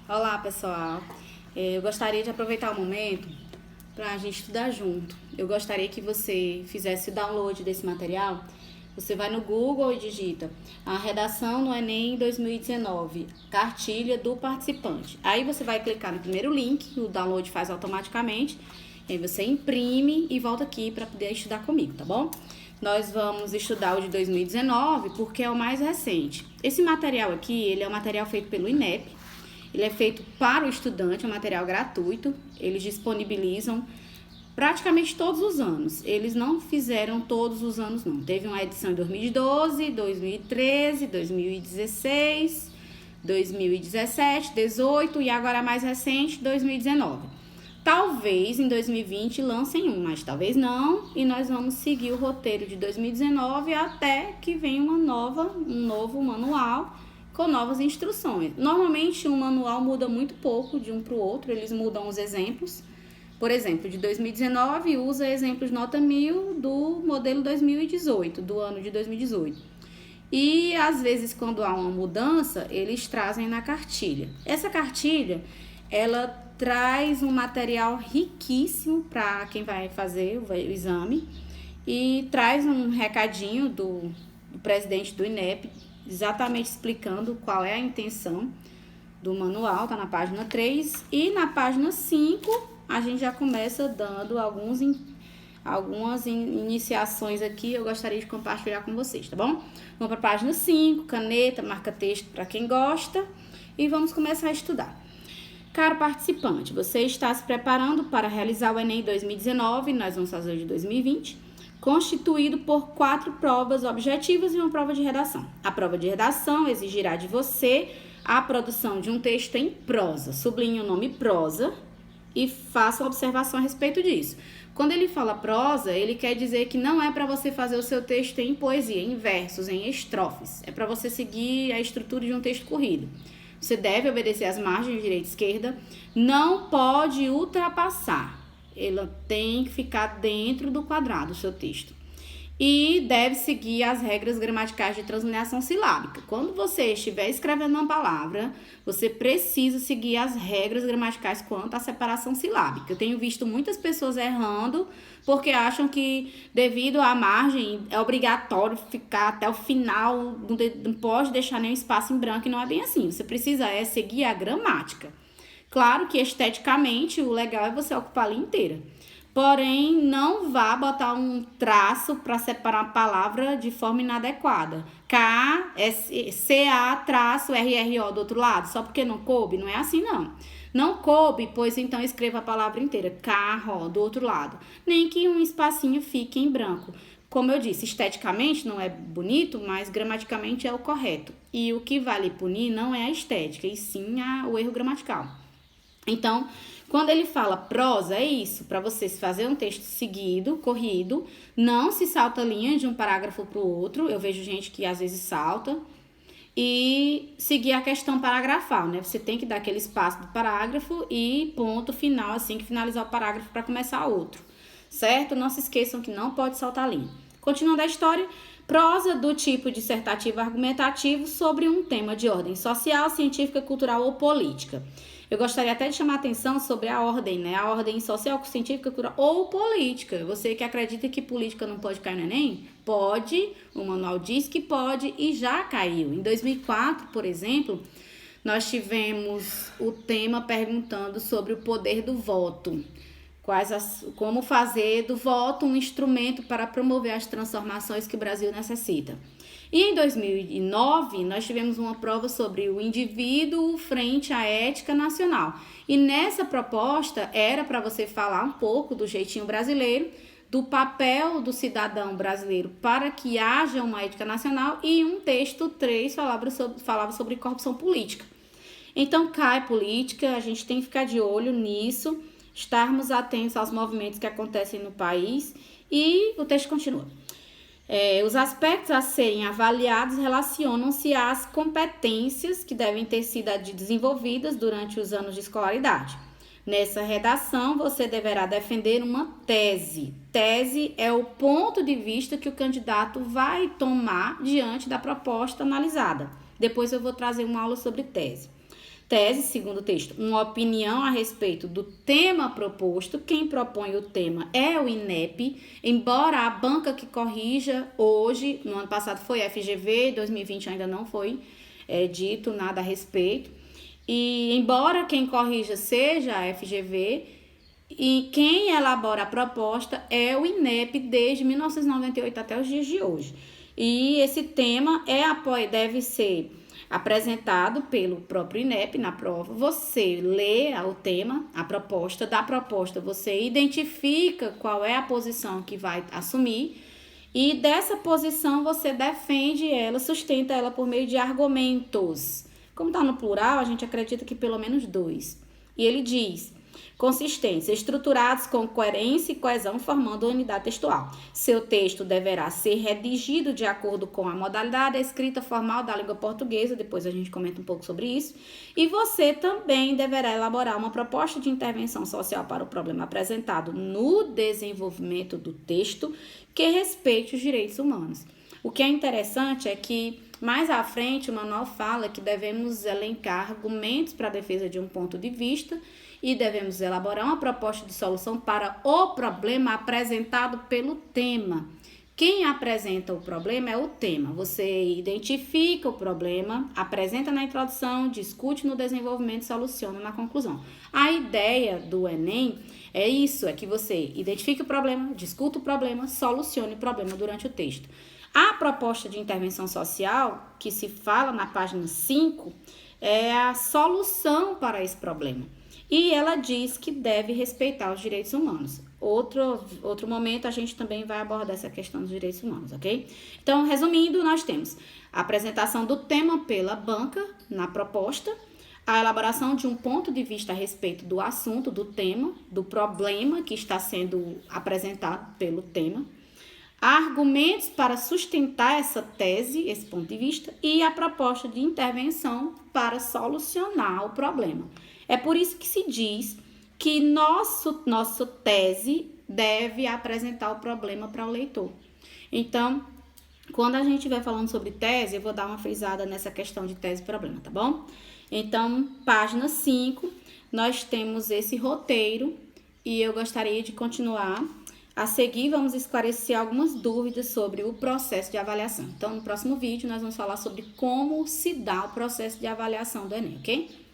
Olá, pessoal. Eu gostaria de aproveitar o momento para a gente estudar junto. Eu gostaria que você fizesse o download desse material. Você vai no Google e digita a redação no Enem 2019, cartilha do participante. Aí você vai clicar no primeiro link, o download faz automaticamente. Aí você imprime e volta aqui para poder estudar comigo, tá bom? Nós vamos estudar o de 2019 porque é o mais recente. Esse material aqui, ele é um material feito pelo INEP. Ele é feito para o estudante, é um material gratuito. Eles disponibilizam praticamente todos os anos. Eles não fizeram todos os anos, não. Teve uma edição em 2012, 2013, 2016, 2017, 2018 e agora a mais recente, 2019. Talvez em 2020 lancem um, mas talvez não. E nós vamos seguir o roteiro de 2019 até que venha um novo manual com novas instruções. Normalmente um manual muda muito pouco de um para o outro, eles mudam os exemplos. Por exemplo, de 2019 usa exemplos nota 1000 do modelo 2018, do ano de 2018. E às vezes quando há uma mudança, eles trazem na cartilha. Essa cartilha, ela traz um material riquíssimo para quem vai fazer o exame e traz um recadinho do presidente do INEP, exatamente explicando qual é a intenção do manual, tá na página 3. E na página 5, a gente já começa dando algumas iniciações aqui, eu gostaria de compartilhar com vocês, tá bom? Vamos para a página 5, caneta, marca-texto para quem gosta, e vamos começar a estudar. Caro participante, você está se preparando para realizar o Enem 2019, nós vamos fazer o de 2020, constituído por 4 provas objetivas e uma prova de redação. A prova de redação exigirá de você a produção de um texto em prosa. Sublinhe o nome prosa e faça uma observação a respeito disso. Quando ele fala prosa, ele quer dizer que não é para você fazer o seu texto em poesia, em versos, em estrofes. É para você seguir a estrutura de um texto corrido. Você deve obedecer às margens, direita e esquerda. Não pode ultrapassar. Ela tem que ficar dentro do quadrado, o seu texto. E deve seguir as regras gramaticais de translineação silábica. Quando você estiver escrevendo uma palavra, você precisa seguir as regras gramaticais quanto à separação silábica. Eu tenho visto muitas pessoas errando porque acham que, devido à margem, é obrigatório ficar até o final, não pode deixar nenhum espaço em branco, e não é bem assim. Você precisa seguir a gramática. Claro que esteticamente o legal é você ocupar a linha inteira. Porém, não vá botar um traço para separar a palavra de forma inadequada. CA-RRO do outro lado, só porque não coube, não é assim não. Não coube, pois então escreva a palavra inteira, carro do outro lado. Nem que um espacinho fique em branco. Como eu disse, esteticamente não é bonito, mas gramaticamente é o correto. E o que vale punir não é a estética, e sim o erro gramatical. Então, quando ele fala prosa, é isso, para você fazer um texto seguido, corrido, não se salta linha de um parágrafo para o outro, eu vejo gente que às vezes salta, e seguir a questão paragrafal, né? Você tem que dar aquele espaço do parágrafo e ponto final, assim que finalizar o parágrafo para começar outro, certo? Não se esqueçam que não pode saltar linha. Continuando a história, prosa do tipo dissertativo argumentativo sobre um tema de ordem social, científica, cultural ou política. Eu gostaria até de chamar a atenção sobre a ordem, né? A ordem social, científica, cultural ou política. Você que acredita que política não pode cair no Enem? Pode, o manual diz que pode e já caiu. Em 2004, por exemplo, nós tivemos o tema perguntando sobre o poder do voto. Como fazer do voto um instrumento para promover as transformações que o Brasil necessita. E em 2009, nós tivemos uma prova sobre o indivíduo frente à ética nacional. E nessa proposta era para você falar um pouco do jeitinho brasileiro, do papel do cidadão brasileiro para que haja uma ética nacional, e um texto 3 falava sobre corrupção política. Então cai política, a gente tem que ficar de olho nisso, estarmos atentos aos movimentos que acontecem no país, e o texto continua. Os aspectos a serem avaliados relacionam-se às competências que devem ter sido desenvolvidas durante os anos de escolaridade. Nessa redação, você deverá defender uma tese. Tese é o ponto de vista que o candidato vai tomar diante da proposta analisada. Depois eu vou trazer uma aula sobre tese. Tese, segundo o texto, uma opinião a respeito do tema proposto. Quem propõe o tema é o INEP, embora a banca que corrija hoje, no ano passado foi a FGV, 2020 ainda não foi dito nada a respeito. E embora quem corrija seja a FGV, e quem elabora a proposta é o INEP desde 1998 até os dias de hoje. E esse tema deve ser apresentado pelo próprio INEP na prova. Você lê o tema, a proposta, da proposta você identifica qual é a posição que vai assumir e dessa posição você defende ela, sustenta ela por meio de argumentos. Como está no plural, a gente acredita que pelo menos 2. E ele diz: consistência, estruturados com coerência e coesão, formando unidade textual. Seu texto deverá ser redigido de acordo com a modalidade escrita formal da língua portuguesa, depois a gente comenta um pouco sobre isso. E você também deverá elaborar uma proposta de intervenção social para o problema apresentado no desenvolvimento do texto que respeite os direitos humanos. O que é interessante é que mais à frente o manual fala que devemos elencar argumentos para a defesa de um ponto de vista e devemos elaborar uma proposta de solução para o problema apresentado pelo tema. Quem apresenta o problema é o tema. Você identifica o problema, apresenta na introdução, discute no desenvolvimento e soluciona na conclusão. A ideia do Enem é isso, é que você identifique o problema, discuta o problema, solucione o problema durante o texto. A proposta de intervenção social, que se fala na página 5, é a solução para esse problema. E ela diz que deve respeitar os direitos humanos. Outro momento a gente também vai abordar essa questão dos direitos humanos, ok? Então, resumindo, nós temos a apresentação do tema pela banca na proposta, a elaboração de um ponto de vista a respeito do assunto, do tema, do problema que está sendo apresentado pelo tema, argumentos para sustentar essa tese, esse ponto de vista, e a proposta de intervenção para solucionar o problema. É por isso que se diz que nossa tese deve apresentar o problema para o leitor. Então, quando a gente estiver falando sobre tese, eu vou dar uma frisada nessa questão de tese e problema, tá bom? Então, página 5, nós temos esse roteiro e eu gostaria de continuar. A seguir, vamos esclarecer algumas dúvidas sobre o processo de avaliação. Então, no próximo vídeo, nós vamos falar sobre como se dá o processo de avaliação do Enem, ok?